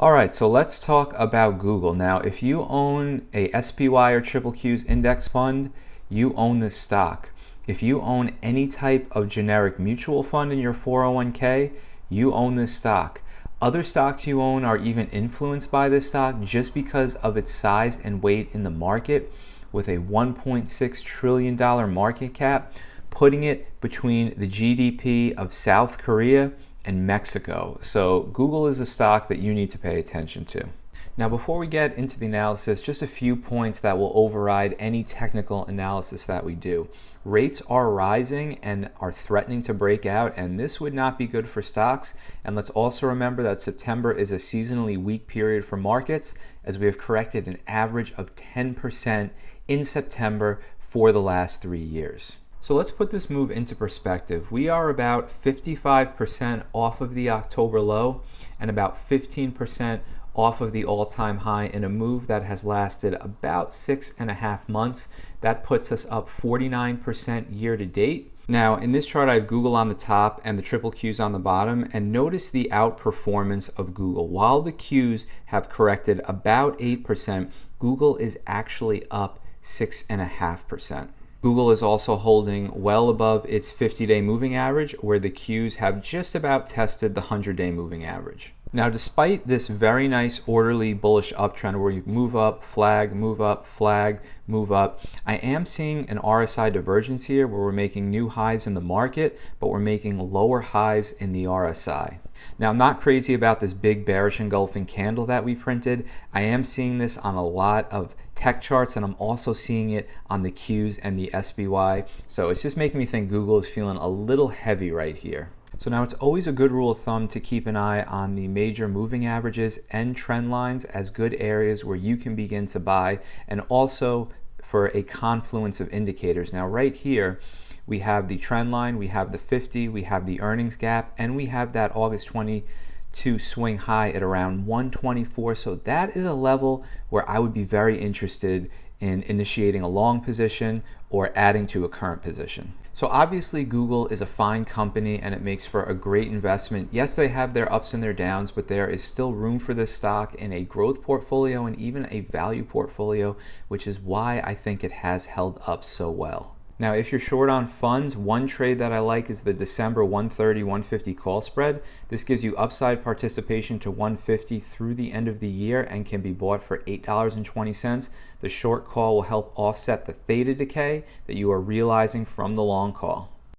All right, so let's talk about Google. Now, if you own a SPY or Triple Q's index fund, you own this stock. If you own any type of generic mutual fund in your 401k, you own this stock. Other stocks you own are even influenced by this stock just because of its size and weight in the market, with a $1.6 trillion market cap, putting it between the GDP of South Korea and Mexico. So Google is a stock that you need to pay attention to. Now, before we get into the analysis, just a few points that will override any technical analysis that we do. Rates are rising and are threatening to break out, and this would not be good for stocks. And let's also remember that September is a seasonally weak period for markets, as we have corrected an average of 10% in September for the last 3 years. So let's put this move into perspective. We are about 55% off of the October low and about 15% off of the all-time high in a move that has lasted about 6.5 months. That puts us up 49% year to date. Now, in this chart, I have Google on the top and the triple Qs on the bottom, and notice the outperformance of Google. While the Qs have corrected about 8%, Google is actually up 6.5%. Google is also holding well above its 50-day moving average, where the Qs have just about tested the 100-day moving average. Now, despite this very nice orderly bullish uptrend where you move up, flag, move up, flag, move up, I am seeing an RSI divergence here where we're making new highs in the market, but we're making lower highs in the RSI. Now, I'm not crazy about this big bearish engulfing candle that we printed. I am seeing this on a lot of tech charts, and I'm also seeing it on the Qs and the SPY. So it's just making me think Google is feeling a little heavy right here. So now it's always a good rule of thumb to keep an eye on the major moving averages and trend lines as good areas where you can begin to buy, and also for a confluence of indicators. Now right here, we have the trend line, we have the 50, we have the earnings gap, and we have that August 22 swing high at around 124. So that is a level where I would be very interested in initiating a long position or adding to a current position. So obviously Google is a fine company and it makes for a great investment. Yes, they have their ups and their downs, but there is still room for this stock in a growth portfolio and even a value portfolio, which is why I think it has held up so well. Now, if you're short on funds, one trade that I like is the December 130-150 call spread. This gives you upside participation to 150 through the end of the year and can be bought for $8.20. The short call will help offset the theta decay that you are realizing from the long call.